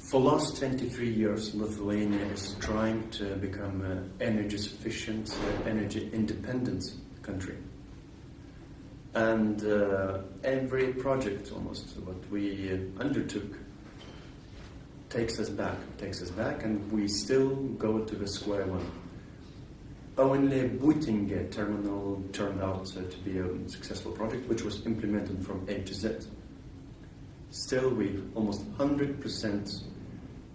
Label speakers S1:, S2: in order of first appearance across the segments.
S1: For the last 23 years, Lithuania is trying to become an energy sufficient, energy independent country. And every project, almost, what we undertook takes us back, and we still go to the square one. Only Buitinge terminal turned out to be a successful project, which was implemented from A to Z. Still, we almost 100%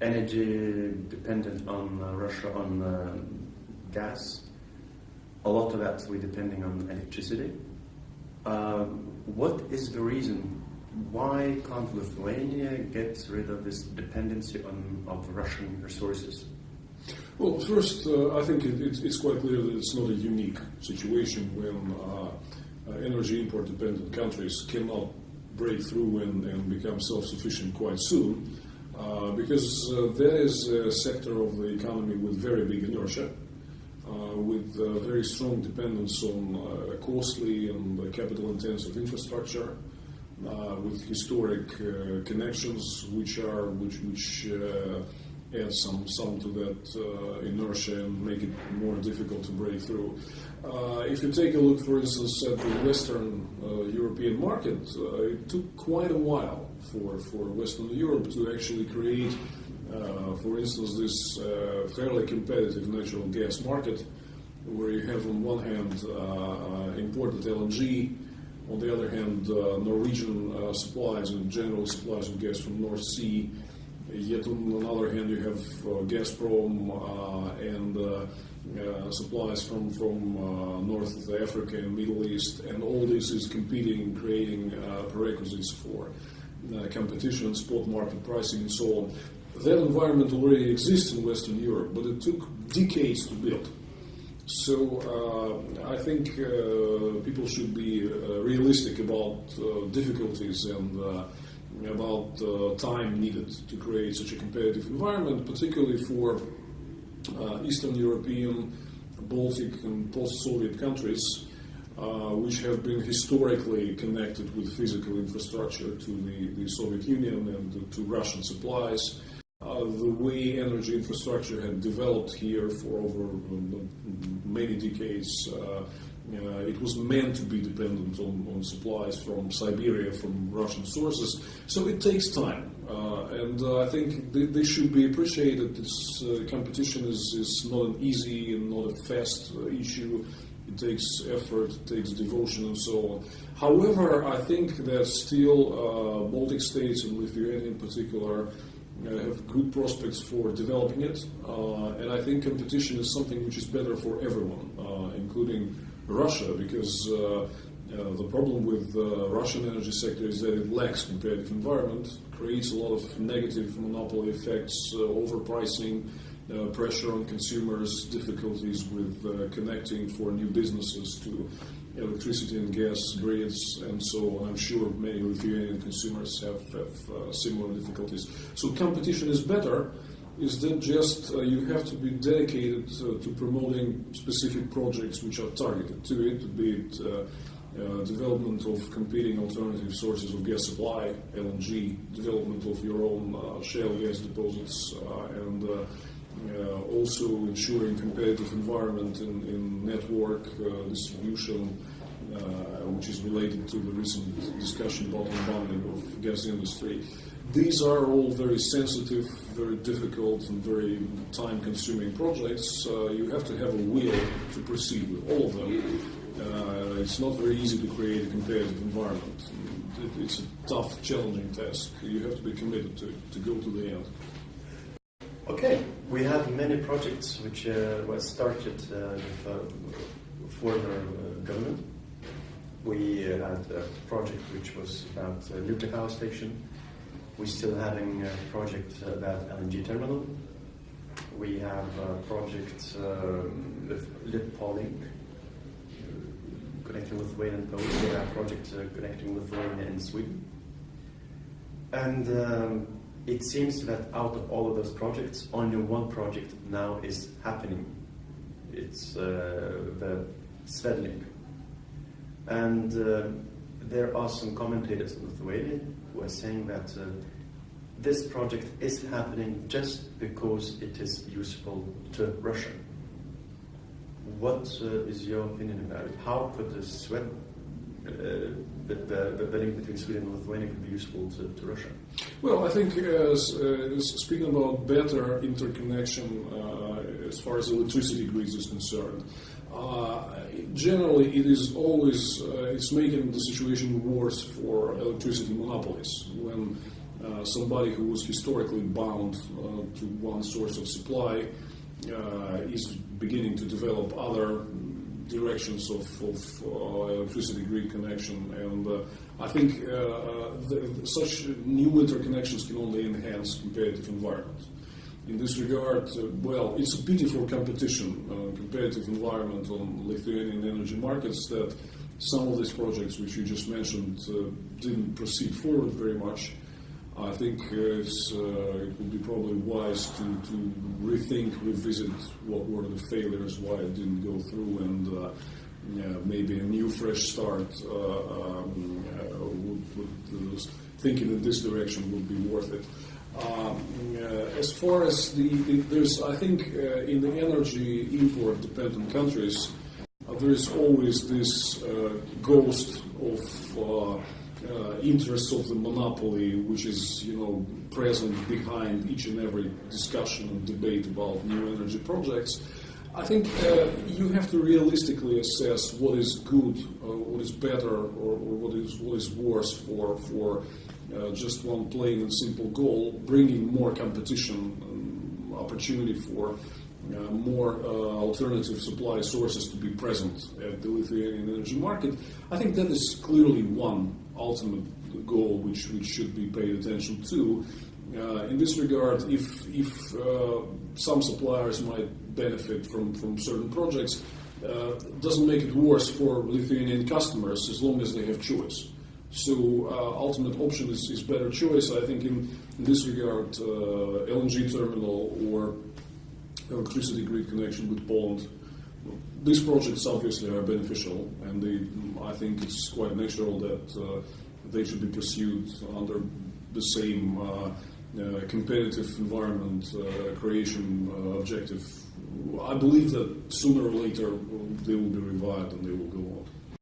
S1: energy dependent on Russia, on gas. A lot of that we're depending on electricity. What is the reason? Why can't Lithuania get rid of this dependency of Russian resources?
S2: Well, first, I think it's quite clear that it's not a unique situation when energy import-dependent countries cannot break through and become self-sufficient quite soon, because there is a sector of the economy with very big inertia, with very strong dependence on costly and capital-intensive infrastructure, with historic connections which add some to that inertia and make it more difficult to break through. If you take a look, for instance, at the Western European market, it took quite a while for Western Europe to actually create, for instance, this fairly competitive natural gas market, where you have on one hand imported LNG, on the other hand Norwegian supplies and general supplies of gas from North Sea. Yet on the other hand, you have Gazprom and supplies from North Africa and Middle East, and all this is competing and creating prerequisites for competition, spot market pricing, and so on. That environment already exists in Western Europe, but it took decades to build. So I think people should be realistic about difficulties and about time needed to create such a competitive environment, particularly for Eastern European, Baltic and post-Soviet countries, which have been historically connected with physical infrastructure to the Soviet Union and to Russian supplies. The way energy infrastructure had developed here for over many decades, it was meant to be dependent on supplies from Siberia, from Russian sources. So it takes time, and I think they should be appreciated. This competition is not an easy and not a fast issue. It takes effort, it takes devotion, and so on. However, I think that still Baltic states and Lithuania in particular have good prospects for developing it, and I think competition is something which is better for everyone, including Russia, because the problem with the Russian energy sector is that it lacks competitive environment, creates a lot of negative monopoly effects, overpricing, pressure on consumers, difficulties with connecting for new businesses to electricity and gas grids, and so on. I'm sure many Lithuanian consumers have similar difficulties. So competition is better. Is that just you have to be dedicated to promoting specific projects which are targeted to it, be it development of competing alternative sources of gas supply, LNG, development of your own shale gas deposits, and also ensuring competitive environment in network distribution, which is related to the recent discussion about unbundling of gas industry. These are all very sensitive, very difficult, and very time-consuming projects. You have to have a will to proceed with all of them. It's not very easy to create a competitive environment. It's a tough, challenging task. You have to be committed to go to the end.
S1: Okay, we have many projects which were started with former government. We had a project which was about a nuclear power station. We're still having a project about LNG terminal. We have a project with Litpolink, connecting Lithuania and Poland. We have a project connecting Lithuania and Sweden. And it seems that out of all of those projects, only one project now is happening. It's the Svedlink. And there are some commentators in Lithuania who are saying that this project is happening just because it is useful to Russia. What is your opinion about it? How could the link between Sweden and Lithuania could be useful to Russia?
S2: Well, I think speaking about better interconnection as far as electricity grids is concerned, generally it is always it's making the situation worse for electricity monopolies when somebody who was historically bound to one source of supply is beginning to develop other directions of electricity grid connection, and I think such new interconnections can only enhance competitive environment. In this regard, well, it's a pity for competition, competitive environment on Lithuanian energy markets that some of these projects which you just mentioned didn't proceed forward very much. I think it would be probably wise to rethink, revisit what were the failures, why it didn't go through, and maybe a new, fresh start thinking in this direction would be worth it. As far as there's, I think, in the energy import-dependent countries, there is always this ghost of interests of the monopoly, which is, present behind each and every discussion and debate about new energy projects. I think you have to realistically assess what is good, what is better, or what is worse for just one plain and simple goal, bringing more competition, opportunity for more alternative supply sources to be present at the Lithuanian energy market. I think that is clearly one ultimate goal which should be paid attention to. In this regard, if some suppliers might benefit from certain projects, doesn't make it worse for Lithuanian customers as long as they have choice. So ultimate option is better choice. I think in this regard, LNG terminal or electricity grid connection with Poland, these projects obviously are beneficial, and I think it's quite natural that they should be pursued under the same competitive environment creation objective. I believe that sooner or later they will be revived and they will go on.